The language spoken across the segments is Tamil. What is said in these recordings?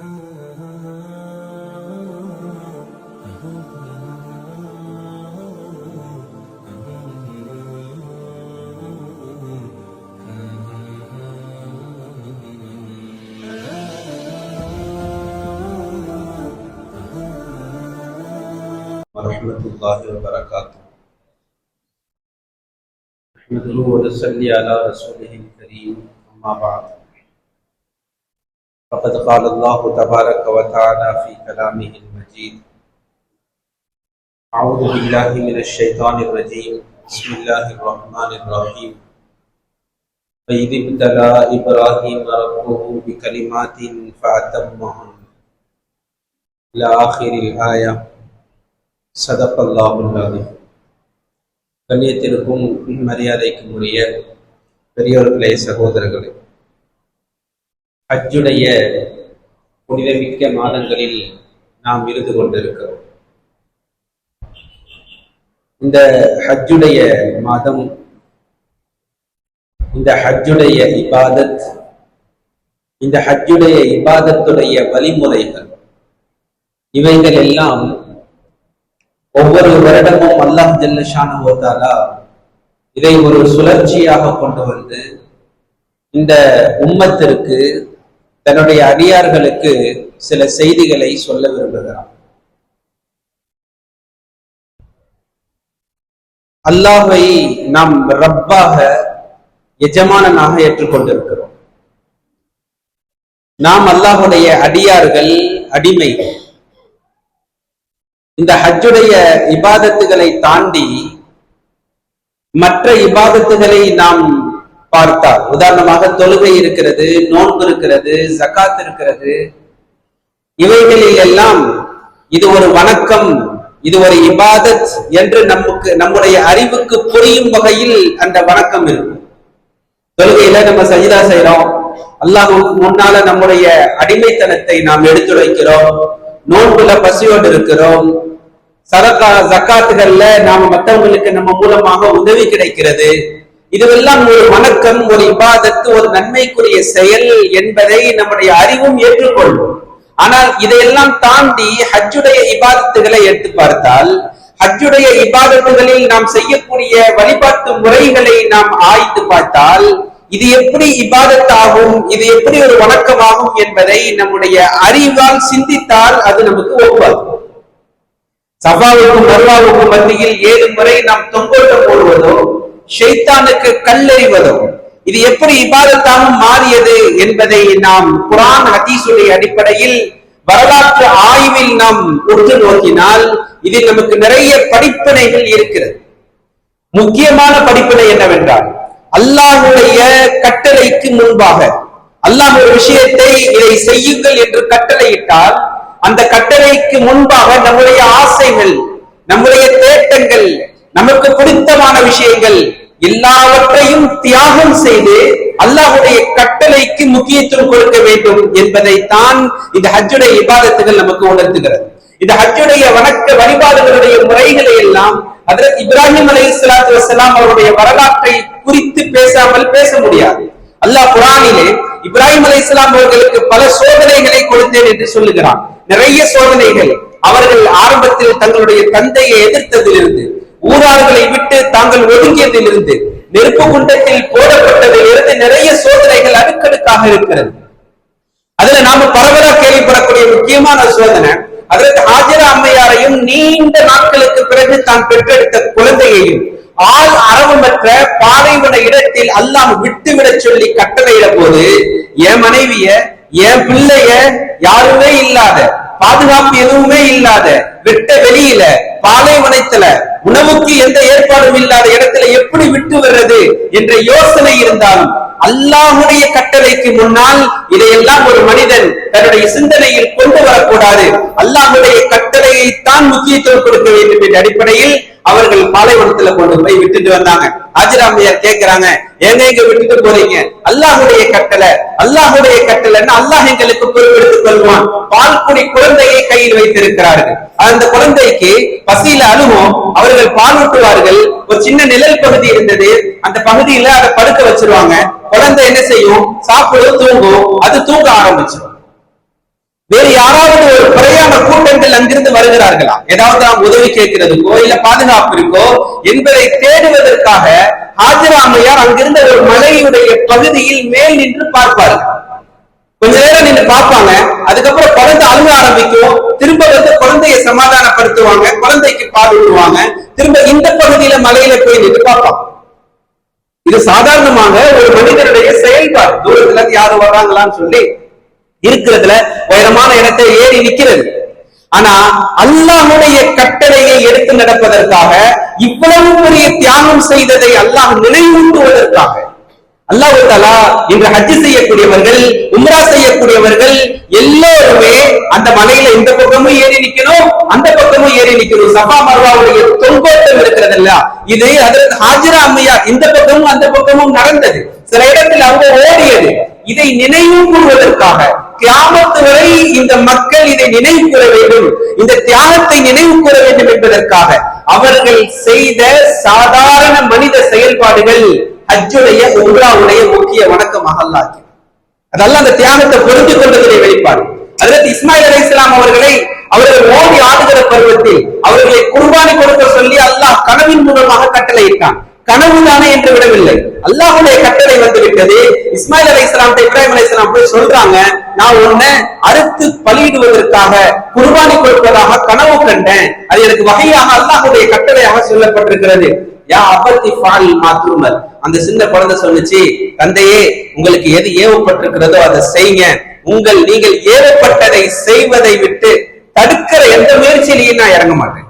வரஹ்மத்துல்லாஹி வபரகாத்துஹு. நஹ்மதுஹு வ நுஸல்லி அலா ரசூலிஹில் கரீம். அம்மா பஅத். ஃபகத் கால அல்லாஹு தபாரக வ தஆலா ஃபீ கலாமிஹில் மஜீத். அஊது பில்லாஹி மினஷ் ஷைத்தானிர் ரஜீம். பிஸ்மில்லாஹிர் ரஹ்மானிர் ரஹீம். وَإِذِ ابْتَلَى إِبْرَاهِيمَ رَبُّهُ بِكَلِمَاتٍ فَأَتَمَّهُنَّ إِلَى آخِرِ الآية. சதகல்லாஹுல் அலீம். கண்ணியத்திற்கும் மரியாதைக்கும் உரிய பெரியோர்களே, சகோதரர்களே, ஹஜ்ஜுடைய புனிதமிக்க மாதங்களில் நாம் இருந்து கொண்டிருக்கிறோம். இந்த ஹஜ்ஜுடைய மாதம், இந்த ஹஜ்ஜுடைய இபாதத், இந்த ஹஜ்ஜுடைய இபாதத்துடைய வழிமுறைகள், இவைகள் எல்லாம் ஒவ்வொரு வருடமும் அல்லாஹ் ஜல்ல ஷானஹு வ தஆலா இதை ஒரு சுழற்சியாக கொண்டு வந்து இந்த உம்மத்திற்கு, தன்னுடைய அடியார்களுக்கு சில செய்திகளை சொல்ல விரும்புகிறார். அல்லாஹ்வை நாம் ரப்பாக, எஜமானனாக ஏற்றுக்கொண்டிருக்கிறோம். நாம் அல்லாஹ்வுடைய அடியார்கள், அடிமைகள். இந்த ஹஜ்ஜுடைய இபாதத்துகளை தாண்டி மற்ற இபாதத்துகளை நாம் பார்த்தால், உதாரணமாக தொழுகை இருக்கிறது, நோன்பு இருக்கிறது, ஜகாத் இருக்கிறது, இவைகளில் எல்லாம் இது ஒரு வணக்கம், இது ஒரு இபாதத் என்று நம்முடைய அறிவுக்கு புரியும் வகையில் அந்த வணக்கம் இருக்கும். தொழுகையில நம்ம சஜிதா செய்யறோம், அல்லாஹ் முன்னால நம்முடைய அடிமைத்தனத்தை நாம் எடுத்துரைக்கிறோம், நோன்புல பசியோடு இருக்கிறோம், சதகா ஜகாத்துகள்ல நாம மற்றவங்களுக்கு நம்ம மூலமாக உதவி கிடைக்கிறது. இதுவெல்லாம் ஒரு வணக்கம், ஒரு இபாதத்து, ஒரு நன்மைக்குரிய செயல் என்பதை நம்முடைய அறிவும் ஏற்றுக்கொள்ளும். ஆனால் இதையெல்லாம் தாண்டி ஹஜ்ஜுடைய இபாதத்துகளை எடுத்து பார்த்தால், ஹஜ்ஜுடைய இபாதத்துகளில் நாம் செய்யக்கூடிய வழிபாட்டு முறைகளை நாம் ஆய்ந்து பார்த்தால், இது எப்படி இபாதத்தாகும், இது எப்படி ஒரு வணக்கமாகும் என்பதை நம்முடைய அறிவால் சிந்தித்தால் அது நமக்கு ஒப்பாகும். சஃபாவுக்கும் மர்வாவுக்கும் மத்தியில் 7 முறை நாம் தொங்கோட்டம் போடுவதோ, ஷைத்தானுக்கு கல்லெறிவதோ, இது எப்படி இபாதத்தாக மாறியது என்பதை நாம் குர்ஆன் ஹதீஸுடைய அடிப்படையில், வரலாற்று ஆய்வில் நாம் உற்று நோக்கினால் இதில் நமக்கு நிறைய படிப்பினைகள் இருக்கிறது. முக்கியமான படிப்பினை என்னவென்றால், அல்லாஹ்வுடைய கட்டளைக்கு முன்பாக அல்லாஹ் ஒரு விஷயத்தை இதை செய்யுங்கள் என்று கட்டளையிட்டால், அந்த கட்டளைக்கு முன்பாக நம்முடைய ஆசைகள், நம்முடைய தேட்டங்கள், நமக்கு பிடித்தமான விஷயங்கள் எல்லாவற்றையும் தியாகம் செய்து அல்லாஹ்வுடைய கட்டளைக்கு முக்கியத்துவம் கொடுக்க வேண்டும் என்பதைத்தான் இந்த ஹஜ்ஜுடைய இபாதத்துகள் நமக்கு உணர்த்துகிறது. இந்த ஹஜ்ஜுடைய வணக்க வழிபாடுகளுடைய முறைகளை எல்லாம் ஹஜ்ரத் இப்ராஹிம் அலைஹிஸ்ஸலாத்து வஸ்ஸலாம் அவருடைய வரலாற்றை குறித்து பேசாமல் பேச முடியாது. அல்லாஹ் குர்ஆனிலே இப்ராஹிம் அலைஹிஸ்ஸலாம் அவர்களுக்கு பல சோதனைகளை கொடுத்தேன் என்று சொல்லுகிறான். நிறைய சோதனைகள். அவர்கள் ஆரம்பத்தில் தங்களுடைய தந்தையை எதிர்த்ததிலிருந்து, ஊரார்களை விட்டு தாங்கள் ஒதுங்கியதிலிருந்து, நெருப்பு குண்டத்தில் போடப்பட்டதிலிருந்து நிறைய சோதனைகள் அடுக்கடுக்காக இருக்கிறது. அதுல நாம பரவலாக கேள்விப்படக்கூடிய முக்கியமான சோதனை, அதற்கு ஹாஜரா அம்மையாரையும் நீண்ட நாட்களுக்கு பிறகு தான் பெற்றெடுத்த குழந்தையையும் ஆள் அரவமற்ற பாலைவன இடத்தில் அல்லாஹ் விட்டுவிட சொல்லி கட்டளையிட போது, என் மனைவிய, என் பிள்ளைய, யாருமே இல்லாத, பாதுகாப்பு எதுவுமே இல்லாத வெட்ட வெளியில, பாலைவனத்துல, உணவுக்கு எந்த ஏற்பாடும் இல்லாத இடத்துல எப்படி விட்டு வர்றது என்ற யோசனை இருந்தாலும், அல்லாஹ்வுடைய கட்டளைக்கு முன்னால் இதையெல்லாம் ஒரு மனிதன் தன்னுடைய சிந்தனையில் கொண்டு வரக்கூடாது. அல்லாஹ்வுடைய கட்டளையை தான் முக்கியத்துவம் கொடுக்க வேண்டும் என்ற அடிப்படையில் அவர்கள் பாலைவனத்துல கொண்டு போய் விட்டுட்டு வந்தாங்க. ஹாஜரா அம்மையார் கேட்கிறாங்க, எங்க விட்டுட்டு போறீங்க? அல்லாஹ்வுடைய கட்டளை, அல்லாஹ்வுடைய கட்டளைன்னு அல்லாஹ் எங்களுக்கு பொறுப்பெடுத்துக் கொள்வான். பால்குடி குழந்தையை கையில் வைத்திருக்கிறார்கள். அந்த குழந்தைக்கு பசியில அழுவோம், அவர்கள் பால் ஊட்டுவார்கள். ஒரு சின்ன நிழல் பகுதி இருந்தது, அந்த பகுதியில அதை படுக்க வச்சிருவாங்க. குழந்தை என்ன செய்யும்? சாப்பிடும், தூங்கும். அது தூங்க ஆரம்பிச்சிடும். வேறு யாராவது ஒரு பிரயாண கூட்டங்கள் அங்கிருந்து வருகிறார்களா, ஏதாவது நாம் உதவி கேட்கிறதுக்கோ இல்ல பாதுகாப்பு இருக்கோ என்பதை தேடுவதற்காக ஹாஜரா அம்மையார் அங்கிருந்த ஒரு மலையுடைய பகுதியில் மேல் நின்று பார்ப்பார்கள். கொஞ்ச நேரம் நின்று பார்ப்பாங்க. அதுக்கப்புறம் குழந்தை அழுக ஆரம்பிக்கும். திரும்ப வந்து குழந்தையை சமாதானப்படுத்துவாங்க, குழந்தைக்கு பால் ஊட்டுவாங்க. திரும்ப இந்த பகுதியில மலையில போய் நின்று பார்ப்பாங்க. இது சாதாரணமாக ஒரு மனிதனுடைய செயல்பாடு. தூரத்துல இருந்து யாரும் வர்றாங்களான்னு சொல்லி இருக்கிறதுல உயரமான இடத்தை ஏறி நிற்கிறது. ஆனா அல்லாஹ்வுடைய கட்டளையை எடுத்து நடப்பதற்காக இவ்வளவு பெரிய தியாகம் செய்ததை அல்லாஹ் நினைவூட்டுவதற்காக அல்லாஹ் தஆலா இன்று ஹஜ் செய்யக்கூடியவர்கள், உம்ரா செய்யக்கூடியவர்கள் எல்லோருமே அந்த மலையில இந்த பக்கமும் ஏறி நிக்கணும், அந்த பக்கமும் ஏறி நிக்கணும். சஃபா மர்வாவுடைய தொங்கோட்டம் இருக்கிறது இல்ல, இது ஹஜ்ரத் ஹாஜரா அம்மையார் இந்த பக்கமும் அந்த பக்கமும் நடந்தது. சில இடத்தில் அவங்க ஓடியது. இதை நினைவு கூறுவதற்காக கியாமத் வரை இந்த மக்கள் இதை நினைவு கூற வேண்டும், இந்த தியாகத்தை நினைவு கூற வேண்டும் என்பதற்காக அவர்கள் செய்த சாதாரண மனித செயல்பாடுகள் ஹஜ்ஜுடைய உம்ராவுடைய முக்கிய வணக்கமாக அல்லாஹ் அதெல்லாம் அந்த தியாகத்தை புரிந்து கொண்டதுடைய வெளிப்பாடு. ஹஜ்ரத் இஸ்மாயில் அலைஹிஸ்ஸலாம் அவர்கள் ஓடி ஆடுகிற பருவத்தில் அவர்களை குர்பானி கொடுக்க சொல்லி அல்லாஹ் கனவின் மூலமாக கட்டளையிட்டான். கனவுதானே என்று விடவில்லை, அல்லாஹ்வுடைய கட்டளை வந்து விட்டது. இஸ்மாயில் அலைஹிஸ்ஸலாம் இப்ராஹிம் அலைஹிஸ்ஸலாம் போய் சொல்றாங்க, நான் உன்னை அறுத்து பலியிடுவதற்காக குர்பானி கொடுப்பதாக கனவு கண்டேன், அது எனக்கு வகையாக அல்லாஹ்வுடைய கட்டளையாக சொல்லப்பட்டிருக்கிறது. யா அபதி ஃபால் மா துமர். அந்த சின்ன குழந்தை சொல்லுச்சு, தந்தையே உங்களுக்கு எது ஏவப்பட்டிருக்கிறதோ அதை செய்யுங்க, நீங்கள் ஏவப்பட்டதை செய்வதை விட்டு தடுக்கிற எந்த முயற்சியிலையும் நான் இறங்க மாட்டேன்,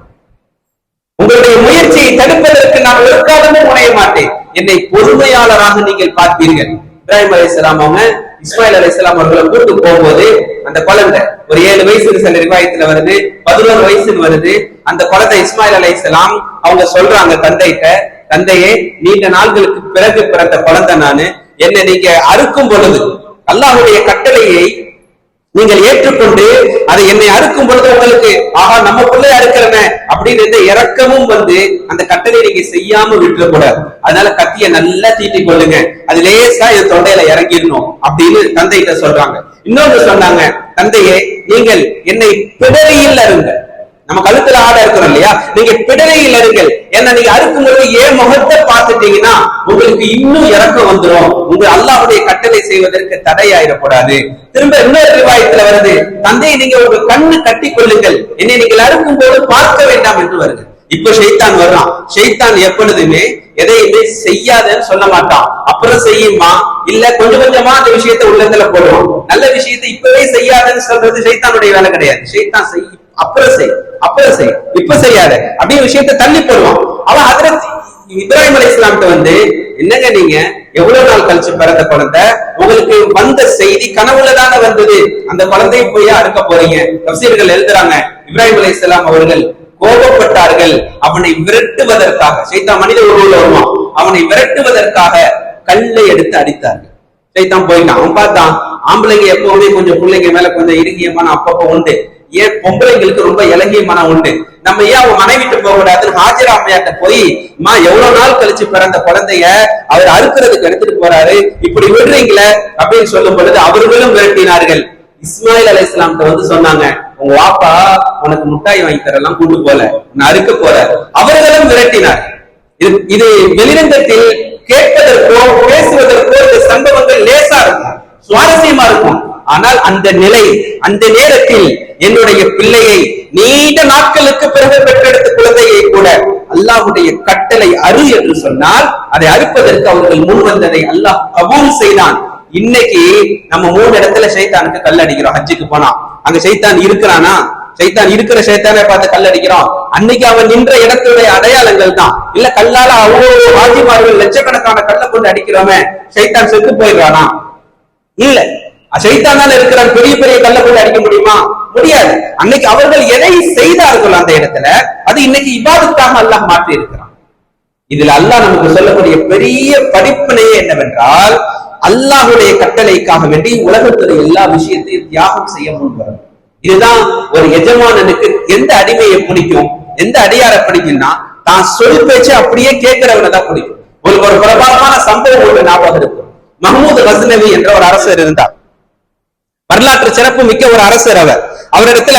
உங்களுடைய முயற்சியை தடுப்பதற்கு நான் ஒரு காலமும் முனைய மாட்டேன், என்னை பொறுமையாளராக நீங்கள் பார்ப்பீர்கள். இப்ராஹிம் அலைஹிஸ்ஸலாம் அவங்க இஸ்மாயில் அலைஹிஸ்ஸலாம் அவர்களை கூட்டு போகும்போது அந்த குழந்தை ஒரு 7 வயசுன்னு சில ரிவாயத்துல வருது, 11 வயசுன்னு வருது. அந்த குழந்தை இஸ்மாயில் அலைஹிஸ்ஸலாம் அவங்க சொல்றாங்க தந்தைகிட்ட, தந்தையே நீண்ட நாள்களுக்கு பிறகு பிறந்த குழந்தை நானு, என்னை நீங்க அறுக்கும் பொழுது அல்லாஹ்வுடைய கட்டளையை நீங்கள் ஏற்றுக்கொண்டு அதை என்னை அறுக்கும் பொழுது உங்களுக்கு ஆஹா நம்ம பிள்ளை அறுக்கிறன அப்படின்னு எந்த இறக்கமும் வந்து அந்த கட்டளையை நீங்க செய்யாம விட்டுறக்கூடாது, அதனால கத்திய நல்லா தீட்டிக் கொள்ளுங்க, அது லேசா என் தொண்டையில இறங்கிடணும் அப்படின்னு தந்தைகிட்ட சொல்றாங்க. இன்னொன்று சொன்னாங்க, தந்தையே நீங்கள் என்னை பிடரியில் அருங்க, நம்ம கழுத்துல ஆட இருக்கிறோம் இல்லையா, நீங்க பிடரியில் அருங்கள், என்ன நீங்க அறுக்கும்போது ஏன் முகத்தை பார்த்துட்டீங்கன்னா உங்களுக்கு இன்னும் இறக்கம் வந்துடும், உங்க அல்லாஹ்வுடைய கட்டளை செய்வதற்கு தடையாயிடக்கூடாது. திரும்ப இன்னொரு ரிவாயத்துல வருது, தந்தையை நீங்க உங்க கண்ணு கட்டி கொள்ளுங்கள், என்னை நீங்கள் அறுக்கும் போது பார்க்க வேண்டாம் என்று வருது. இப்ப ஷைத்தான் வர்றான். ஷைத்தான் எப்பொழுதுமே எதையுமே செய்யாதன்னு சொல்ல மாட்டான், அப்புறம் செய்யுமா இல்ல கொஞ்சம் கொஞ்சமா அந்த விஷயத்தை உள்ளத்துல போடுவான். நல்ல விஷயத்தை இப்பவே செய்யாதன்னு சொல்றது ஷைத்தானுடைய வேலை கிடையாது. ஷைத்தான் செய் அப்புறம் செய் இப்ப செய்யாத அப்படியே விஷயத்தை தள்ளி போடுவான். அவன் ஹஜ்ரத் இப்ராஹிம் அலைஹிஸ்ஸலாம்ட்ட வந்து, என்னங்க நீங்க எவ்வளவு நாள் கழிச்சு பிறந்த குழந்தை, உங்களுக்கு வந்த செய்தி கனவுலதான வந்தது, அந்த குழந்தையை போய் அறுக்க போறீங்க. தஃசீர்கள் எழுதுறாங்க, இப்ராஹிம் அலைஹிஸ்ஸலாம் அவர்கள் கோபப்பட்டார்கள், அவனை விரட்டுவதற்காக, ஷைத்தான் மனித உருவில் வருவான், அவனை விரட்டுவதற்காக கல்லை எடுத்து அடித்தார்கள். ஷைத்தான் போயிட்டான். அவன் பார்த்தான், ஆம்பளைங்க எப்பவுமே கொஞ்சம் பிள்ளைங்க மேல கொஞ்சம் இறுகியமான அப்பப்ப உண்டு, ஏன் பொம்பளைங்களுக்கு ரொம்ப இலகிய மனம் உண்டு, நம்ம ஏன் அவங்க மனைவிட்டு போக கூடாதுன்னு ஹாஜரா அம்மையாட்ட போய், மா எவ்வளவு நாள் கழிச்சு பிறந்த குழந்தைய அவர் அறுக்கிறதுக்கு எடுத்துட்டு போறாரு, இப்படி விடுறீங்களே அப்படின்னு சொல்லும் பொழுது அவர்களும் விரட்டினார்கள். இஸ்மாயில் அலைஹிஸ்ஸலாம்ட்ட வந்து சொன்னாங்க, உங்க வாப்பா உனக்கு முட்டாய் வாங்கி தரலாம் கூட்டு போல, நான் அறுக்க போற, அவர்களும் விரட்டினார். இது வெளிரங்கத்தில் கேட்பதற்கோ பேசுவதற்கோ இந்த சம்பவங்கள் லேசா இருக்கும், சுவாரஸ்யமா இருக்கும். ஆனால் அந்த நிலை, அந்த நேரத்தில் என்னுடைய பிள்ளையை நீண்ட நாட்களுக்கு பிறகு பெற்றெடுத்த குழந்தையை கூட அல்லாஹ்வுடைய கட்டளை அறு என்று சொன்னால் அதை அறுப்பதற்கு அவர்கள் முன் வந்ததை அல்லாஹ் கபூல் செய்தான். இன்னைக்கு நம்ம 3 இடத்துல ஷைத்தானுக்கு கல் அடிக்கிறோம். ஹஜ்ஜுக்கு போனா அங்க ஷைத்தான் இருக்கிறானா, ஷைத்தான் இருக்கிற ஷைத்தானை பார்த்து கல் அடிக்கிறோம். அன்னைக்கு அவன் நின்ற இடத்துடைய அடையாளங்கள் தான். இல்ல கல்லால அவ்வளவு ஆஜிமார்கள் லட்சக்கணக்கான கல்லை கொண்டு அடிக்கிறோமே, ஷைத்தான் செத்து போயிடுறானா? இல்ல, ஷைத்தானால இருக்கிறான், பெரிய பெரிய கல்லை கொண்டு அடிக்க முடியுமா? முடியாது. அன்னைக்கு அவர்கள் எதை செய்தார்கள் அந்த இடத்துல, அது இன்னைக்கு இபாதத்தாக அல்லாஹ் மாற்றி இருக்கிறான். இதுல அல்லாஹ் நமக்கு சொல்லக்கூடிய பெரிய படிப்பினையே என்னவென்றால், அல்லாஹ்வுடைய கட்டளைக்காக வேண்டி உலகத்துடைய எல்லா விஷயத்தையும் தியாகம் செய்ய முன்வரும். இதுதான் ஒரு எஜமானனுக்கு எந்த அடிமையை பிடிக்கும், எந்த அடியாரை பிடிக்கும்னா, தான் சொல் பேச்சு அப்படியே கேட்கிறவனை தான் பிடிக்கும். ஒரு பிரபலமான சம்பவம் ஒன்று ஞாபகம் இருக்கும். மஹ்மூத் கஸ்னவி என்ற ஒரு அரசர் இருந்தார். வரலாற்று சிறப்பு மிக்க ஒரு அரசர் அவர். அவரிடத்துல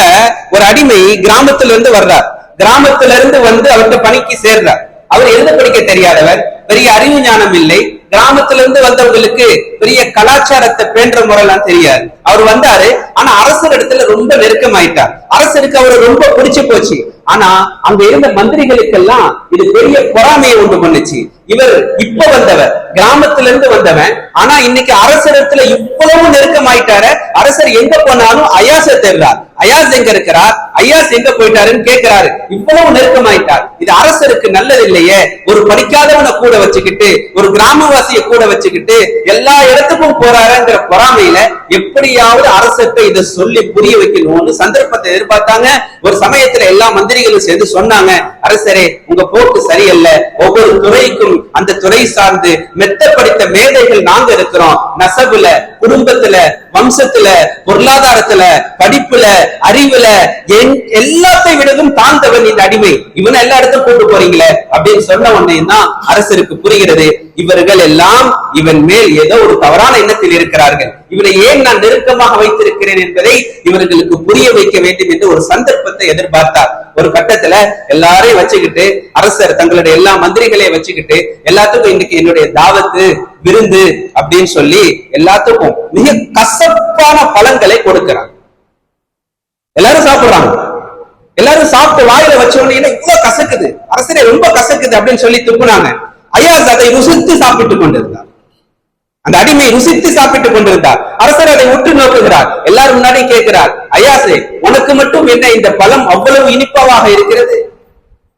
ஒரு அடிமை கிராமத்திலிருந்து வர்றார். கிராமத்திலிருந்து வந்து அவர்கிட்ட பணிக்கு சேர்றார். அவர் எழுத படிக்க தெரியாதவர், பெரிய அறிவு ஞானம் இல்லை. கிராமத்திலிருந்து வந்தவங்களுக்கு பெரிய கலாச்சாரத்தை பேன்ற முறையெல்லாம் தெரியாது. அவர் வந்தாரு, ஆனா அரசர் இடத்துல ரொம்ப நெருக்கமாயிட்டார். அரசருக்கு அவரை ரொம்ப பிடிச்சு போச்சு. ஆனா அங்க இருந்த மந்திரிகளுக்கெல்லாம் இது பெரிய பொறாமையை உண்டு பண்ணுச்சு. இவர் இப்ப வந்தவர், கிராமத்திலிருந்து வந்தவன், ஆனா இன்னைக்கு அரசரிடத்துல இவ்வளவு நெருக்கமாயிட்டாரு. அரசர் எங்க போனாலும் அயாச தேடுறார். அயாஸ் எங்க இருக்கிறார், அயாஸ் எங்க போயிட்டாருன்னு கேட்கிறாரு. இவ்வளவு நெருக்கமாயிட்டார். இது அரசருக்கு நல்லது இல்லையே. ஒரு படிக்காதவனை கூட வச்சுக்கிட்டு, ஒரு கிராமவாசியை கூட வச்சுக்கிட்டு எல்லா இடத்துக்கும் போறாருங்கிற பொறாமையில எப்படியாவது அரசர்கிட்ட இதை சொல்லி புரிய வைக்கணும்னு சந்தர்ப்பத்தை எதிர்பார்த்தாங்க. ஒரு சமயத்துல எல்லா மந்திரிகளும் சேர்ந்து சொன்னாங்க, அரசரே உங்க போக்கு சரியல்ல. ஒவ்வொரு துறைக்கும் அந்த துறை சார்ந்து மெத்த படித்த மேதைகள் நாங்க இருக்கிறோம். நசபுல, குடும்பத்துல, வம்சத்துல, பொருளாதாரத்துல, படிப்புல, அறிவுல எல்லாத்தை விடவும் தாழ்ந்தவன் இந்த அடிமை. இவனை எல்லா இடத்துக்கும் கூட்டு போறீங்களே அப்படின்னு சொன்ன உடனே தான் அரசருக்கு புரிகிறது, இவர்கள் எல்லாம் இவன் மேல் ஏதோ ஒரு தவறான எண்ணத்தில் இருக்கிறார்கள். இவனை ஏன் நான் நெருக்கமாக வைத்திருக்கிறேன் என்பதை இவர்களுக்கு புரிய வைக்க வேண்டும் என்று ஒரு சந்தர்ப்பத்தை எதிர்பார்த்தார். ஒரு கட்டத்துல எல்லாரையும் வச்சுக்கிட்டு, அரசர் தங்களுடைய எல்லா மந்திரிகளையும் வச்சுக்கிட்டு, எல்லாத்துக்கும் இன்னைக்கு என்னுடைய தாவத்து விருந்து அப்படின்னு சொல்லி எல்லாத்துக்கும் மிக கசப்பான பழங்களை கொடுக்கிறான். எல்லாரும் சாப்பிடுறாங்க. எல்லாரும் சாப்பிட்டு வாயில வச்ச உடனே இவ்வளவு கசக்குது, அரசரே ரொம்ப கசக்குது அப்படின்னு சொல்லி துப்புனாங்க. அயாஸ் அதை ருசித்து சாப்பிட்டுக் கொண்டிருந்தார். அந்த அடிமை ருசித்து சாப்பிட்டுக் கொண்டிருந்தார். அரசர் அதை உற்று நோக்குகிறார். எல்லாரும் முன்னாடி கேட்கிறார், அயாசே உனக்கு மட்டும் என்ன இந்த பழம் அவ்வளவு இனிப்பாக இருக்கிறது?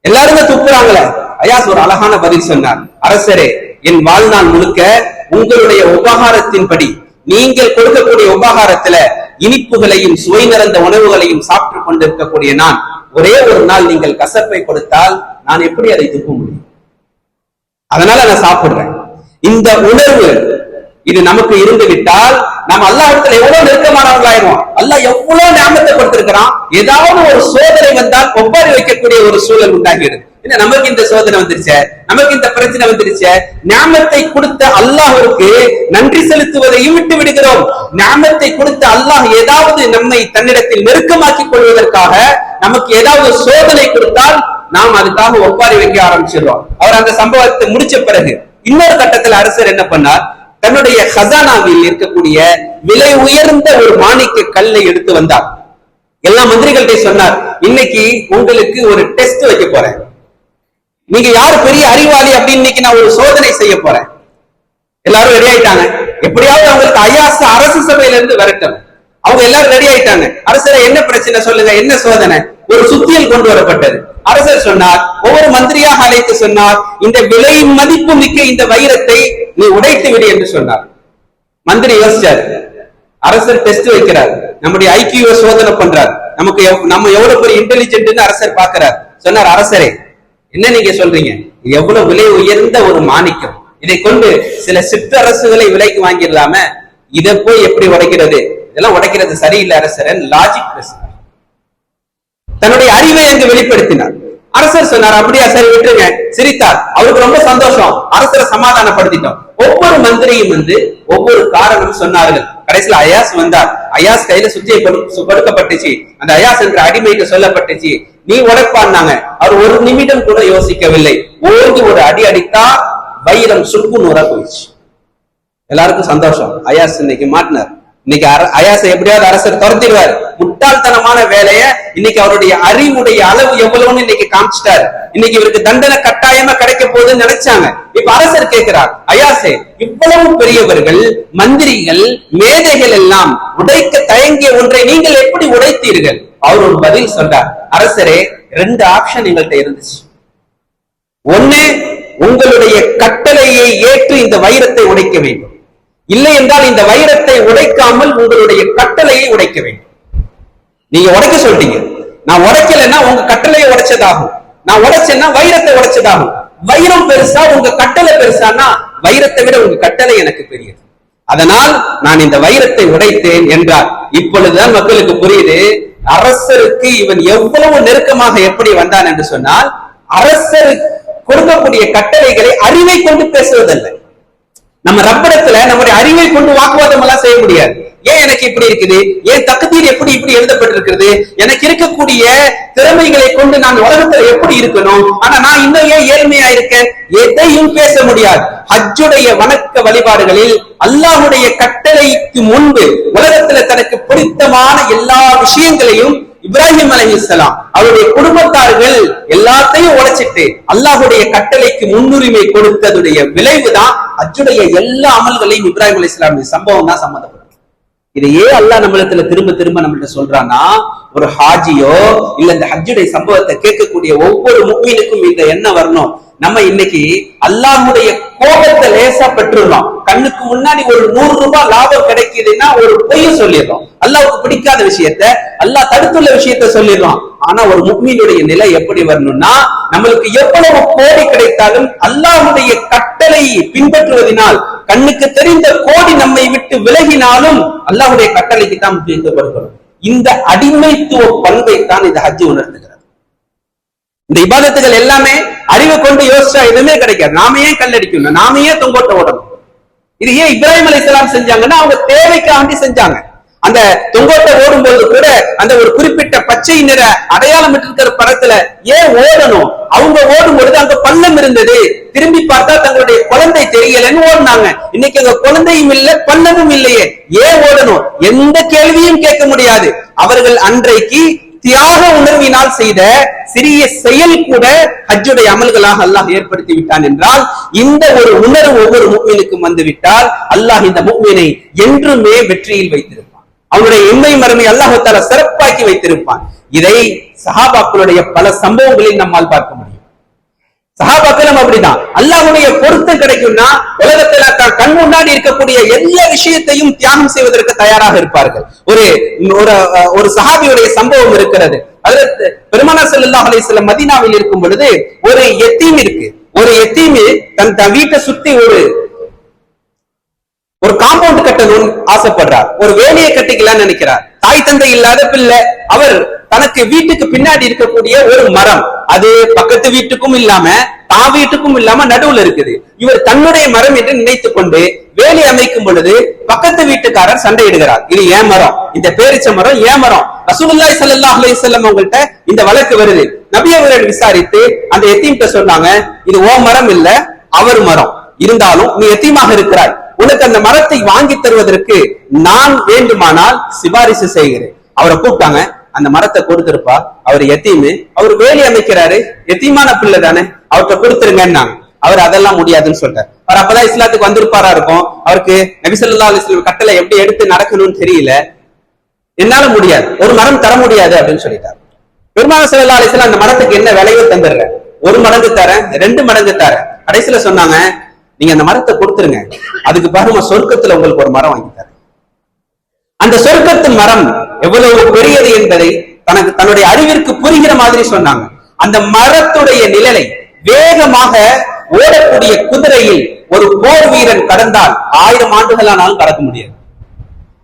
எல்லாருமே துப்புறாங்களே. அயாஸ் ஒரு அழகான பதில் சொன்னார், அரசரே என் வாழ்நாள் முழுக்க உங்களுடைய உபகாரத்தின்படி, நீங்கள் கொடுக்கக்கூடிய உபகாரத்துல இனிப்புகளையும் சுவை நிறைந்த உணவுகளையும் சாப்பிட்டுக் கொண்டிருக்கக்கூடிய நான், ஒரே ஒரு நாள் நீங்கள் கசப்பை கொடுத்தால் நான் எப்படி அதை துப்ப முடியும்? அதனால நான் சாப்பிடுறேன். இந்த உணர்வு இது நமக்கு இருந்து விட்டால் நாம் அல்லாஹ்விடத்தில் எவ்வளவு நெருக்கமானவர்களாயிருவோம். அல்லாஹ் எவ்வளவு ஞாபகத்தை கொடுத்திருக்கிறான். ஏதாவது ஒரு சோதனை வந்தால் ஒப்பாரி வைக்கக்கூடிய ஒரு சூழல் உண்டாகிடுது. என்ன நமக்கு இந்த சோதனை வந்துருச்சே, நமக்கு இந்த பிரச்சனை வந்துருச்சே, ஞாபகத்தை கொடுத்த அல்லாஹ்விற்கு நன்றி செலுத்துவதையும் விட்டு விடுகிறோம். ஞாபகத்தை கொடுத்த அல்லாஹ் ஏதாவது நம்மை தன்னிடத்தில் நெருக்கமாக்கிக் கொள்வதற்காக நமக்கு ஏதாவது சோதனை கொடுத்தால் நாம் அதுக்காக ஒப்பாரி வைக்க ஆரம்பிச்சிடுறோம். அவர் அந்த சம்பவத்தை முடிச்ச பிறகு இன்னொரு கட்டத்தில் அரசர் என்ன பண்ணார், தன்னுடைய ஹசானாவில் இருக்கக்கூடிய விலை உயர்ந்த ஒரு மாணிக்க கல்லை எடுத்து வந்தார். எல்லா மந்திரிகள்கிட்ட சொன்னார், இன்னைக்கு உங்களுக்கு ஒரு டெஸ்ட் வைக்க போறேன். நீங்க யாரு பெரிய அறிவாளி அப்படின்னு இன்னைக்கு நான் ஒரு சோதனை செய்ய போறேன். எல்லாரும் ரெடி ஆயிட்டாங்க. எப்படியாவது அவங்களுக்கு அயாச அரசு சபையில இருந்து வரட்டும். அவங்க எல்லாரும் ரெடி ஆயிட்டாங்க. அரசரை என்ன பிரச்சனை சொல்லுங்க, என்ன சோதனை? ஒரு சுத்தியல் கொண்டு வரப்பட்டது. அரசர் சொன்னார், ஒவ்வொரு மந்திரியாக அழைத்து சொன்னார், இந்த விலை மதிப்பு மிக்க இந்த வைரத்தை நீ உடைத்து விடு என்று சொன்னார். மந்திரி யோசிச்சார். அரசர் டெஸ்ட் வைக்கிறார், நம்முடைய ஐக்கியூ சோதனை பண்றார், நம்ம எவ்வளவு பெரிய இன்டெலிஜென்ட் அரசர் பார்க்கிறார். சொன்னார், அரசரே என்ன நீங்க சொல்றீங்க, எவ்வளவு விலை உயர்ந்த ஒரு மாணிக்கம், இதை கொண்டு சில சிற்றரசுகளை விலைக்கு வாங்கிடலாம, இதை போய் எப்படி உடைக்கிறது? இதெல்லாம் உடைக்கிறது சரியில்லை அரசரன் லாஜிக் பேசினார். தன்னுடைய அறிவை அங்கு வெளிப்படுத்தினார். அரசர் சொன்னார், அப்படியா, சரி விட்டுருங்க. சிரித்தார். அவருக்கு ரொம்ப சந்தோஷம். அரசரை சமாதானப்படுத்திட்டோம். ஒவ்வொரு மந்திரியும் வந்து ஒவ்வொரு காரணம் சொன்னார்கள். கடைசியில் அயாஸ் வந்தார். அயாஸ் கையில சுத்தியை கொடுக்கப்பட்டுச்சு. அந்த அயாஸ் என்ற அடிமைக்கு சொல்லப்பட்டுச்சு, நீ உடைப்பான்னாங்க. அவர் ஒரு நிமிடம் கூட யோசிக்கவில்லை. ஓங்கி ஒரு அடி அடித்தா வைரம் சுக்கு நூறா போயிடுச்சு. எல்லாருக்கும் சந்தோஷம். அயாஸ் இன்னைக்கு மாட்டினார். இன்னைக்கு அயாசை எப்படியாவது அரசர் துரத்திடுவார். முட்டாள்தனமான வேலைய இன்னைக்கு அவருடைய அறிவுடைய அளவு எவ்வளவுன்னு இன்னைக்கு காமிச்சிட்டாரு. இன்னைக்கு இவருக்கு தண்டனை கட்டாயமா கிடைக்க போகுதுன்னு நினைச்சாங்க. இப்ப அரசர் கேட்கிறார், அயாசே இவ்வளவு பெரியவர்கள், மந்திரிகள், மேதைகள் எல்லாம் உடைக்க தயங்கிய ஒன்றை நீங்கள் எப்படி உடைத்தீர்கள்? அவர் ஒரு பதில் சொல்றார், அரசரே 2 ஆப்ஷன் எங்கள்கிட்ட இருந்துச்சு. ஒண்ணு, உங்களுடைய கட்டளையை ஏற்று இந்த வைரத்தை உடைக்க வேண்டும். இல்லை என்றால் இந்த வைரத்தை உடைக்காமல் உங்களுடைய கட்டளையை உடைக்க வேண்டும். நீங்க உடைக்க சொல்றீங்க, நான் உடைக்கலைன்னா உங்க கட்டளையை உடைச்சதாகும். நான் உடைச்சேன்னா வைரத்தை உடைச்சதாகும். வைரம் பெருசா உங்க கட்டளை பெருசானா வைரத்தை விட உங்க கட்டளை எனக்கு பெரியது. அதனால் நான் இந்த வைரத்தை உடைத்தேன் என்றார். இப்பொழுதுதான் மக்களுக்கு புரியுது அரசருக்கு இவன் எவ்வளவு நெருக்கமாக எப்படி வந்தான் என்று சொன்னால், அரசர் கொடுக்கக்கூடிய கட்டளைகளை அறிவை கொண்டு பேசுவதல்ல. நம்ம ரப்பிடத்துல நம்முடைய அறிவை கொண்டு வாக்குவாதம் எல்லாம் செய்ய முடியாது. ஏன் எனக்கு இப்படி இருக்குது, ஏன் தகுதியில் எப்படி இப்படி எழுதப்பட்டிருக்கிறது, எனக்கு இருக்கக்கூடிய திறமைகளை கொண்டு நான் உலகத்துல எப்படி இருக்கணும், ஆனா நான் இன்னும் ஏன் ஏழ்மையா இருக்கேன், எதையும் பேச முடியாது. ஹஜ்ஜுடைய வணக்க வழிபாடுகளில் அல்லாஹுடைய கட்டளைக்கு முன்பு உலகத்துல தனக்கு பிடித்தமான எல்லா விஷயங்களையும் இப்ராஹிம் அலைஹிஸ்ஸலாம் அவருடைய குடும்பத்தார்கள் எல்லாத்தையும் உடைச்சிட்டு அல்லாஹுடைய கட்டளைக்கு முன்னுரிமை கொடுத்ததுடைய விளைவுதான் ஹஜ்ஜுடைய எல்லா அமல்களையும் இப்ராஹிம் அலைஹிஸ்ஸலாமுடைய சம்பவம் தான் சம்பந்தப்படும். இதையே அல்லாஹ் நம்மளத்துல திரும்ப திரும்ப நம்மள்ட்ட சொல்றான்னா, ஒரு ஹாஜியோ இல்ல இந்த ஹஜ்ஜுடைய சம்பவத்தை கேட்கக்கூடிய ஒவ்வொரு முஃமினுக்கும் இந்த எண்ணம் வரணும். நம்ம இன்னைக்கு அல்லாஹ்வுடைய கோபத்தை லேசா பெற்றுறோம். கண்ணுக்கு முன்னாடி ஒரு 100 ரூபாய் லாபம் கிடைக்குதுன்னா ஒரு பொய்ய சொல்லிடுறோம். அல்லாஹ்வுக்கு பிடிக்காத விஷயத்த, அல்லாஹ் தடுத்துள்ள விஷயத்த சொல்லிடுறோம். ஆனா ஒரு முஃமினுடைய நிலை எப்படி வரணும்னா, நம்மளுக்கு எவ்வளவு கோடி கிடைத்தாலும் அல்லாஹ்வுடைய கட்டளை பின்பற்றுவதனால் கண்ணுக்கு தெரிந்த கோடி நம்மை விட்டு விலகினாலும் அல்லாஹ்வுடைய கட்டளைக்கு தான் முக்கியத்துவம் கொடுக்கணும். இந்த அடிமைத்துவ பண்பை தான் இந்த ஹஜ் உணர்த்துகிறது. இந்த இபாதத்துகள் எல்லாமே அறிவை கொண்டு யோசிச்சா எதுவுமே கிடைக்காது. நாம ஏன் கல்லடிக்கணும், நாம ஏன் தொங்கோட்ட ஓடணும்? இது ஏன் இப்ராஹிம் அலைஹிஸ்ஸலாம் செஞ்சாங்கன்னா அவங்க தேவைக்காண்டி செஞ்சாங்க. அந்த தொங்கோட்ட ஓடும்போது கூட அந்த ஒரு குறிப்பிட்ட பச்சை நிற அடையாளம் இருக்கிற படத்துல ஏன் ஓடணும்? அவங்க ஓடும் பொழுது அங்க பள்ளம் இருந்தது, திரும்பி பார்த்தா தங்களுடைய குழந்தை தெரியலன்னு ஓடினாங்க. இன்னைக்கு அங்க குழந்தையும் இல்ல பள்ளமும் இல்லையே, ஏன் ஓடணும்? எந்த கேள்வியும் கேட்க முடியாது. அவர்கள் அன்றைக்கு தியாக உணர்வினால் செய்த சிறிய செயல் கூட ஹஜ்ஜுடைய அமல்களாக அல்லாஹ் ஏற்படுத்தி விட்டான் என்றால், இந்த ஒரு உணர்வு ஒவ்வொரு முஃமினுக்கும் வந்துவிட்டால் அல்லாஹ் இந்த முஃமினை என்றுமே வெற்றியில் வைத்திருப்பான். அவனுடைய இன்மை மறுமை அல்லாஹ் தஆலா சிறப்பாக்கி வைத்திருப்பான். இதை சஹாபாக்களுடைய பல சம்பவங்களில் நம்மால் பார்க்க முடியும். சஹாபாக்களும் அப்படிதான். அல்லாஹ்வுடைய பொருத்தம் கிடைக்கும்னா உலகத்துல கண் முன்னாடி இருக்கக்கூடிய எல்லா விஷயத்தையும் தியாகம் செய்வதற்கு தயாராக இருப்பார்கள். ஒரு சஹாபியுடைய சம்பவம் இருக்கிறது. அதற்கு பெருமானார் ஸல்லல்லாஹு அலைஹி வஸல்லம் மதீனாவில் இருக்கும் பொழுது ஒரு யத்தீம் இருக்கு. ஒரு யத்தீம் தன் வீட்டை சுத்தி ஒரு காம்பவுண்ட் கட்டணும்னு ஆசைப்படுறார். ஒரு வேலையை கட்டிக்கலாம்னு நினைக்கிறார். தாய் தந்தை இல்லாத பிள்ளை. அவர் தனக்கு வீட்டுக்கு பின்னாடி இருக்கக்கூடிய ஒரு மரம், அது பக்கத்து வீட்டுக்கும் இல்லாம தான் வீட்டுக்கும் இல்லாம நடுவுல இருக்குது. இவர் தன்னுடைய மரம் என்று நினைத்துக் கொண்டு வேலை அமைக்கும் பொழுது பக்கத்து வீட்டுக்காரர் சண்டையிடுகிறார். இது ஏன் மரம், இந்த பேரிச்ச மரம் ஏன் மரம்? ரசூலுல்லாஹி ஸல்லல்லாஹு அலைஹி வஸல்லம் அவங்கள்ட்ட இந்த வழக்கு வருது. நபி அவர்கள் விசாரித்து அந்த யத்தீம்கிட்ட சொன்னாங்க, இது ஓ மரம் இல்ல அவர் மரம், இருந்தாலும் நீ யத்தீமாக இருக்கிறாய், உனக்கு அந்த மரத்தை வாங்கி தருவதற்கு நான் வேண்டுமானால் சிபாரிசு செய்கிறேன். அவரை கூப்பிட்டாங்க. அந்த மரத்தை கொடுத்திருப்பா. அவர் யத்தீமு, அவர் வேலி அமைக்கிறாரு, யத்தீமான பிள்ளை தானே, அவர்கிட்ட கொடுத்துருங்கன்னா அவர் அதெல்லாம் முடியாதுன்னு சொல்றாரு. அவர் அப்பதான் இஸ்லாத்துக்கு வந்திருப்பாரா இருக்கும். அவருக்கு நபி ஸல்லல்லாஹு அலைஹி வஸல்லம் கட்டளை எப்படி எடுத்து நடக்கணும்னு தெரியல. என்னால முடியாது, ஒரு மரம் தர முடியாது அப்படின்னு சொல்லிட்டார். பெருமானார் ஸல்லல்லாஹு அலைஹி வஸல்லம் அந்த மரத்துக்கு என்ன விலையோ தந்துடுறேன், 1 மடங்கு தரேன், 2 மடங்கு தரேன். கடைசியில சொன்னாங்க, நீங்க அந்த மரத்தை கொடுத்துருங்க, அதுக்கு பாருங்க சொர்க்கத்துல உங்களுக்கு ஒரு மரம் வாங்கி தரேன். அந்த சொர்க்கத்து மரம் எவ்வளவு பெரியது என்பதை தன்னுடைய அறிவிற்கு புரிகிற மாதிரி சொன்னாங்க. அந்த மரத்துடைய நிழலை வேகமாக ஓடக்கூடிய குதிரையில் ஒரு போர் வீரன் கடந்தால் 1000 ஆண்டுகளானாலும் கடக்க முடியாது.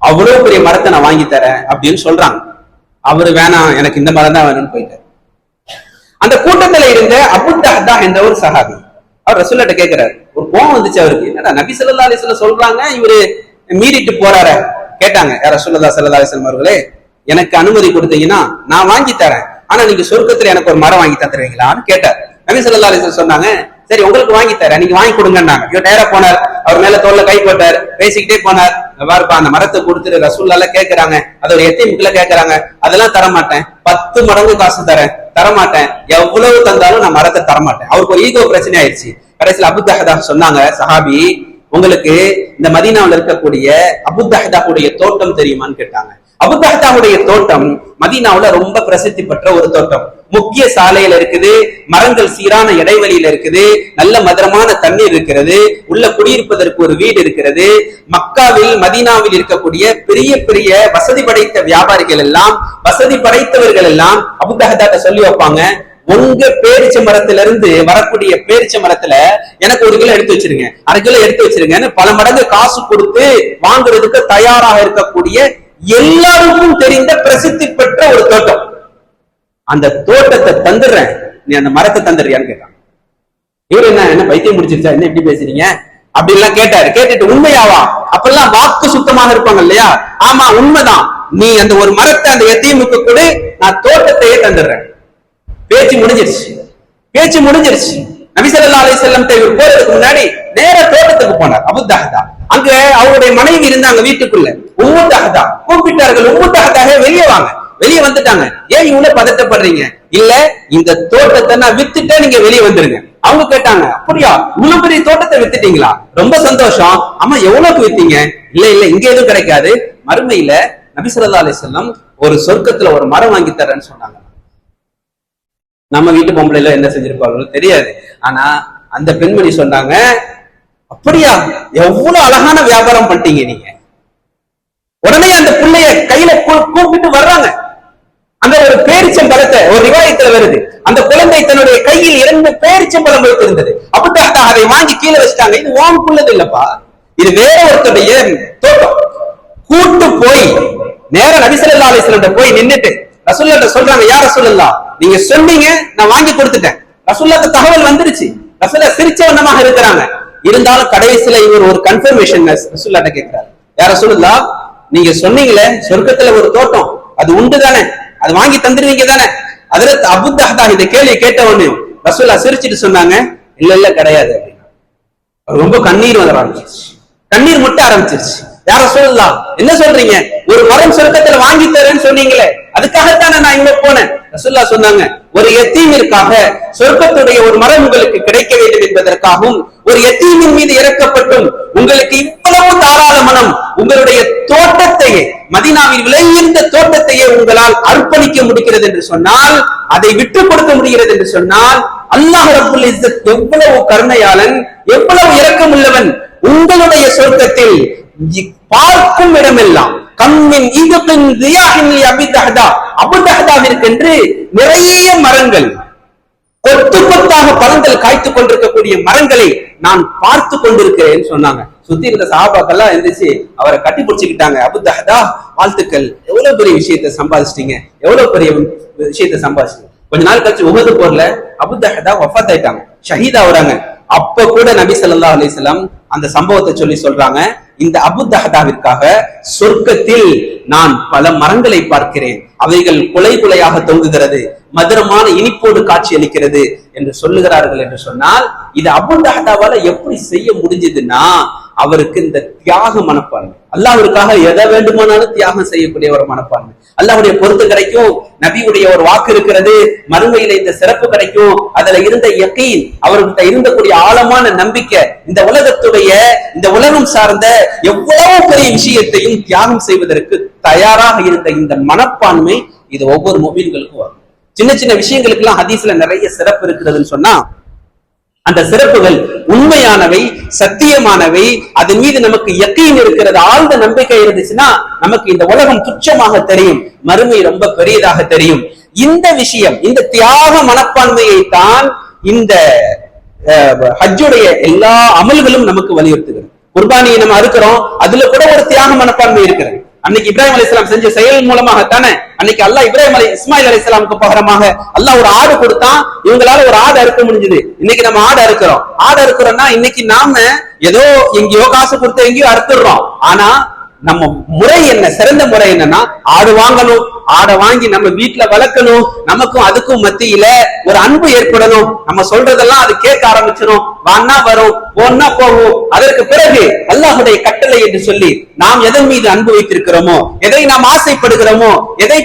அவ்வளவு பெரிய மரத்தை நான் வாங்கி தரேன் அப்படின்னு சொல்றாங்க. அவரு வேணாம், எனக்கு இந்த மரம் தான் வேணும்னு போயிட்டார். அந்த கூட்டத்துல இருந்த அபூ தஹ்தா என்ற ஒரு சஹாபி, அவர் ரசூலுல்லாஹ்ட்ட கேட்கிறார். ஒரு கோவம் வந்துச்சு அவருக்கு. என்னடா நபி ஸல்லல்லாஹு அலைஹி வஸல்லம் சொல்றாங்க, இவரு மீறிட்டு போறாரு. கேட்டாங்க, யார் ரசூலுல்லாஹி ஸல்லல்லாஹு அலைஹி வஸல்லம் அவர்களே, எனக்கு அனுமதி கொடுத்தீங்கன்னா நான் வாங்கி தரேன், ஆனா நீங்க சொர்க்கத்துல எனக்கு ஒரு மரம் வாங்கி தந்துருவீங்களான்னு கேட்டார். நபி ஸல்லல்லாஹு அலைஹி வஸல்லம் சொன்னாங்க, சரி உங்களுக்கு வாங்கி தரேன், நீங்க வாங்கி கொடுங்கன்னாங்க. இவர் நேரா போனார், அவர் மேல தோல்ல கை போட்டார், பேசிக்கிட்டே போனார். பாருப்பா அந்த மரத்தை கொடுத்துட்டு ரசூலுல்லாஹ் கேட்கறாங்க, அது ஒரு யத்தீமுக்குள்ள கேட்கறாங்க, அதெல்லாம் தரமாட்டேன், 10 மடங்கு காசு தரேன், தரமாட்டேன், எவ்வளவு தந்தாலும் நான் மரத்தை தரமாட்டேன். அவருக்கு ஒரு ஈகோ பிரச்சனை ஆயிடுச்சு. கடைசியில் அபூ தஹ்தா சொன்னாங்க, சஹாபி உங்களுக்கு இந்த மதீனாவில் இருக்கக்கூடிய அபூ தஹ்தாவுடைய தோட்டம் தெரியுமான்னு கேட்டாங்க. அபூ தஹ்தாவுடைய தோட்டம் மதீனாவுல ரொம்ப பிரசித்தி பெற்ற ஒரு தோட்டம். முக்கிய சாலையில இருக்குது, மரங்கள் சீரான இடைவெளியில இருக்குது, நல்ல மதுரமான தண்ணீர் இருக்கிறது, உள்ள குடியிருப்பதற்கு ஒரு வீடு இருக்கிறது. மக்காவில் மதீனாவில் இருக்கக்கூடிய பெரிய பெரிய வசதி படைத்த வியாபாரிகள் எல்லாம், வசதி படைத்தவர்கள் எல்லாம் அபூ தஹ்தாட்ட சொல்லி வைப்பாங்க, உங்க பேரிச்ச மரத்திலிருந்து வரக்கூடிய பேரிச்ச மரத்துல எனக்கு 1 கிலோ எடுத்து வச்சிருங்க, 1/2 கிலோ எடுத்து வச்சிருங்கன்னு பல மடங்கு காசு கொடுத்து வாங்குறதுக்கு தயாராக இருக்கக்கூடிய எல்லாருக்கும் தெரிந்த பிரசித்தி பெற்ற ஒரு தோட்டம். அந்த தோட்டத்தை தந்துடுறேன், நீ அந்த மரத்தை தந்துடுறியான்னு கேட்டாங்க. இவரு என்ன பைத்தியம் முடிச்சிருச்சா, என்ன எப்படி பேசுறீங்க, அப்படின்லாம் கேட்டாரு. கேட்டுட்டு உண்மையாவா? அப்பெல்லாம் வாக்கு சுத்தமாக இருப்பாங்க இல்லையா? ஆமா உண்மைதான், நீ அந்த ஒரு மரத்தை அந்த எத்தீமுக்கு கொடு, நான் தோட்டத்தையே தந்துடுறேன். பேச்சு முடிஞ்சிருச்சு, பேச்சு முடிஞ்சிருச்சு. நபி ஸல்லல்லாஹு அலைஹி வஸல்லம் போறதுக்கு முன்னாடி நேர தோட்டத்துக்கு போனார் அபூ தஹ்தா. அங்க அவருடைய மனைவி இருந்தாங்க வீட்டுக்குள்ள. உம்மு தஹ்தா கூப்பிட்டார்கள், உம்மு தஹ்தா வெளியே வாங்க. வெளியே வந்துட்டாங்க. ஏன் இவ்வளவு பதட்டப்படுறீங்க? இல்ல இந்த தோட்டத்தை நான் வித்துட்டேன், நீங்க வெளியே வந்துருங்க. அவங்க கேட்டாங்க, அப்படியா இவ்வளவு பெரிய தோட்டத்தை வித்துட்டீங்களா? ரொம்ப சந்தோஷம். ஆமா எவ்வளவுக்கு வித்தீங்க? இல்ல இல்ல இங்க எதுவும் கிடைக்காது, மறுமையில நபி ஸல்லல்லாஹு அலைஹி வஸல்லம் ஒரு சொர்க்கத்துல ஒரு மரம் வாங்கி தரேன்னு சொன்னாங்க. நம்ம வீட்டு பொம்பளைல என்ன செஞ்சிருப்பாங்களோ தெரியாது. ஆனா அந்த பெண்மணி சொன்னாங்க, அப்படியா எவ்வளவு அழகான வியாபாரம் பண்ணிட்டீங்க நீங்க. உடனே அந்த பிள்ளைய கையில கூப்பிட்டு வர்றாங்க. அந்த ஒரு பேரிச்சம்பழத்தை, ஒரு ரிவாயத்துல வருது, அந்த குழந்தை தன்னுடைய கையில் 2 பேரிச்சம்பழம் வைத்திருந்தது. அபூ தஹ்தா அதை வாங்கி கீழே வச்சுட்டாங்க. இது வாங்குள்ளது இல்லப்பா, இது வேற ஒருத்தருடைய தோட்டம். கூட்டு போய் நேர நபி ஸல்லல்லாஹு அலைஹி வஸல்லம் போய் நின்னுட்டு ரசூலுல்லாஹ் சொல்றாங்க, யா ரசூலுல்லாஹ் நீங்க சொன்னீங்க, நான் வாங்கி கொடுத்துட்டேன். ரசூலுல்லாஹ்க்கு தகவல் வந்துருச்சு. ரசூலுல்லாஹ் சிரிச்ச வண்ணமாக இருக்கிறாங்க. இருந்தாலும் கடைசியில இவர் ஒரு கன்ஃபர்மேஷன் ரசூலுல்லாஹ்ட்ட கேட்கிறார், யா ரசூலுல்லாஹ் நீங்க சொன்னீங்களே சொர்க்கத்துல ஒரு தோட்டம், அது உண்டு தானே, அது வாங்கி தந்துருவீங்க தானே? ஹஜ்ரத் அபூ தஹ்தா இந்த கேள்வி கேட்ட உடனே ரசூலுல்லாஹ் சிரிச்சிட்டு சொன்னாங்க, இல்ல இல்ல கிடையாது அப்படின்னா. ரொம்ப கண்ணீர் வர ஆரம்பிச்சிருச்சு, கண்ணீர் முட்ட ஆரம்பிச்சிருச்சு. யார சொல்லலாம், என்ன சொல்றீங்க? ஒரு மரம் சொர்க்கத்துல வாங்கி தரேன்னு சொன்னீங்களே, அதுக்காகத்தானே நான் இங்க போனேன். ரசூலுல்லாஹ் சொன்னாங்க, ஒரு யத்தீமிற்காக சொர்க்கத்துடைய ஒரு மரம் உங்களுக்கு கிடைக்க வேண்டும் என்பதற்காகவும், ஒரு யத்தீமின் மீது இறக்கப்பட்டும் உங்களுக்கு இவ்வளவு தாராள மனம், உங்களுடைய தோட்டத்தையே, மதீனாவில் விலையுயர்ந்த தோட்டத்தையே உங்களால் அர்ப்பணிக்க முடிகிறது என்று சொன்னால், அதை விட்டு கொடுக்க முடிகிறது என்று சொன்னால், அல்லாஹ் ரப்புல் இஸ்ஸத் எவ்வளவு கருணையாளன், எவ்வளவு இரக்கம் உள்ளவன். உங்களுடைய சொர்க்கத்தில் பார்க்கும் இடமெல்லாம் கம்மின் ஈகத்தின் ரியாஹின் அபீ தஹ்தா, அபூ தஹ்தாவிற்கென்று நிறைய மரங்கள், கொத்து கொத்தாக பழங்கள் காய்த்துக் கொண்டிருக்கக்கூடிய மரங்களை நான் பார்த்து கொண்டிருக்கிறேன் சொன்னாங்க. சுத்தி இருந்த சஹாபாக்கெல்லாம் இருந்துச்சு, அவரை கட்டி பிடிச்சுக்கிட்டாங்க. அபூ தஹ்தா வாழ்த்துக்கள், எவ்வளவு பெரிய விஷயத்தை சம்பாதிச்சிட்டீங்க, எவ்வளவு பெரிய விஷயத்தை சம்பாதிச்சிட்டீங்க. கொஞ்ச நாள் கழிச்சு உஹது போர்ல அபூ தஹ்தா வஃபாத் ஆயிட்டாங்க, ஷஹீதா வராங்க. அப்ப கூட நபி ஸல்லல்லாஹு அலைஹி வஸல்லம் அந்த சம்பவத்தை சொல்லி சொல்றாங்க, இந்த அபூ தஹ்தாவிற்காக சொர்க்கத்தில் நான் பல மரங்களை பார்க்கிறேன், அவைகள் குலை குலையாக தொங்குகிறது, மதுரமான இனிப்போடு காட்சி அளிக்கிறது என்று சொல்லுகிறார்கள். என்று சொன்னால் இது அபூ தஹ்தாவால எப்படி செய்ய முடிஞ்சதுன்னா, அவருக்கு இந்த தியாக மனப்பான்மை, அல்லாஹ்வுக்காக எதை வேண்டுமானாலும் தியாகம் செய்யக்கூடிய ஒரு மனப்பான்மை, அல்லாஹ்வுடைய பொறுத்து கிடைக்கும், நபியுடைய ஒரு வாக்கு இருக்கிறது, மறுமையில இந்த சிறப்பு கிடைக்கும், அதுல இருந்த யகீன், அவர்கிட்ட இருந்தக்கூடிய ஆழமான நம்பிக்கை, இந்த உலகத்துடைய, இந்த உலகம் சார்ந்த எவ்வளவு பெரிய விஷயத்தையும் தியாகம் செய்வதற்கு தயாராக இருந்த இந்த மனப்பான்மை, இது ஒவ்வொரு முஃமின்களுக்கும் வரும். சின்ன சின்ன விஷயங்களுக்கு எல்லாம் ஹதீஸ்ல நிறைய சிறப்பு இருக்கிறதுன்னு சொன்னா, அந்த சிறப்புகள் உண்மையானவை, சத்தியமானவை, அதன் மீது நமக்கு யக்கீன் இருக்கிறது, ஆழ்ந்த நம்பிக்கை இருந்துச்சுன்னா நமக்கு இந்த உலகம் துச்சமாக தெரியும், மறுமை ரொம்ப பெரியதாக தெரியும். இந்த விஷயம், இந்த தியாக மனப்பான்மையை தான் இந்த ஹஜ்ஜுடைய எல்லா அமல்களும் நமக்கு வலியுறுத்துகிறது. குர்பானியை நம்ம அறுக்கிறோம், அதுல கூட ஒரு தியாக மனப்பான்மை இருக்கிறது. அன்னைக்கு இப்ராஹிம் அலைஹிஸ்ஸலாம் செஞ்ச செயல் மூலமாகத்தானே அன்னைக்கு அல்லாஹ் இஸ்மாயில் அலைஹிஸ்ஸலாமுக்கு பகரமாக அல்லாஹ் ஒரு ஆடு கொடுத்தான், இவங்களால ஒரு ஆடு அறுக்க முடிஞ்சது. இன்னைக்கு நம்ம ஆடு அறுக்கிறோம்னா இன்னைக்கு நாம ஏதோ எங்கேயோ காசு கொடுத்து எங்கேயோ அறுத்துடுறோம். ஆனா நம்ம முறை என்ன, சிறந்த முறை என்னன்னா, ஆடு வாங்கணும், ஆடை வாங்கி நம்ம வீட்டுல வளர்க்கணும், நமக்கும் அதுக்கும் மத்தியில ஒரு அன்பு ஏற்படணும், நம்ம சொல்றதெல்லாம் அது கேட்க ஆரம்பிச்சிடும், வான்னா வரும், போன்னா போகும். அதற்கு பிறகு அல்லாஹ்வுடைய கட்டளை என்று சொல்லி நாம் எதன் மீது அன்பு வைத்திருக்கிறோமோ, எதை நாம் ஆசைப்படுகிறோமோ, எதை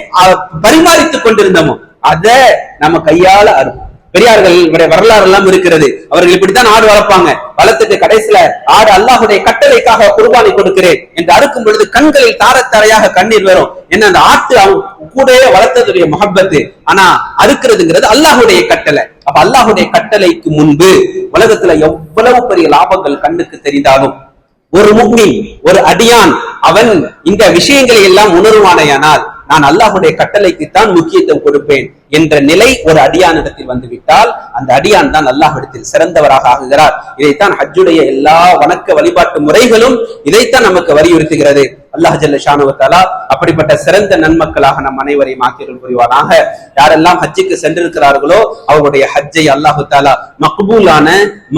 பரிமாறித்துக் கொண்டிருந்தோமோ அதை நம்ம கையால அறுப்போம். பெரியார்கள் வரலாறு எல்லாம் இருக்கிறது, அவர்கள் இப்படித்தான் ஆடு வளர்ப்பாங்க. வளர்த்துட்டு கடைசியில ஆடு அல்லாஹ்வுடைய கட்டளைக்காக குர்பானி கொடுக்கிறேன் என்று அறுக்கும் பொழுது கண்களில் தாரத்தாரையாக கண்ணீர் வரும். என்ன, அந்த ஆட்டு அவங்க கூடவே வளர்த்ததுடைய மஹப்பத்து. ஆனா அறுக்கிறதுங்கிறது அல்லாஹ்வுடைய கட்டளை. அப்ப அல்லாஹ்வுடைய கட்டளைக்கு முன்பு உலகத்துல எவ்வளவு பெரிய லாபங்கள் கண்ணுக்கு தெரிந்தாலும், ஒரு முஃமின், ஒரு அடியான், அவன் இந்த விஷயங்களை எல்லாம் உணர்வானையானால், நான் அல்லாஹ்வுடைய கட்டளைக்குத்தான் முக்கியத்துவம் கொடுப்பேன் என்ற நிலை ஒரு அடியானிடத்தில் வந்துவிட்டால், அந்த அடியான் தான் அல்லாஹ்விடத்தில் சிறந்தவராக ஆகுகிறார். இதைத்தான் ஹஜ்ஜுடைய எல்லா வணக்க வழிபாட்டு முறைகளும் இதைத்தான் நமக்கு வலியுறுத்துகிறது. அல்லாஹ் ஜல்ல ஷானஹு வ தஆலா அப்படிப்பட்ட சிறந்த நன்மக்களாக நம் அனைவரையும் ஆக்கியருள் புரிவானாக. யாரெல்லாம் ஹஜ்ஜுக்கு சென்றிருக்கிறார்களோ அவருடைய ஹஜ்ஜை அல்லாஹு தஆலா மக்பூலான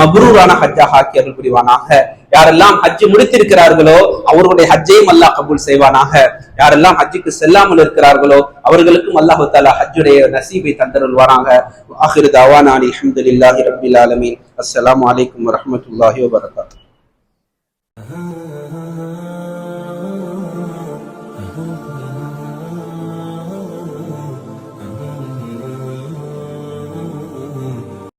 மப்ரூரான ஹஜ்ஜாக ஆக்கியருள் புரிவானாக. யாரெல்லாம் ஹஜ்ஜு முடித்திருக்கிறார்களோ அவர்களுடைய ஹஜ்ஜையும் அல்லாஹ் கபூல் செய்வானாக. யாரெல்லாம் ஹஜ்ஜுக்கு செல்லாமல் இருக்கிறார்களோ அவர்களுக்கும் அல்லாஹு தஆலா ஹஜ்ஜுடைய நசீபை தந்தருள்வானாக. ஆகிரு தஅவானா அல்ஹம்துலில்லாஹி ரப்பில் ஆலமீன். அஸ்ஸலாமு அலைக்கும் வரஹ்மத்துல்லாஹி வபரகாத்துஹு.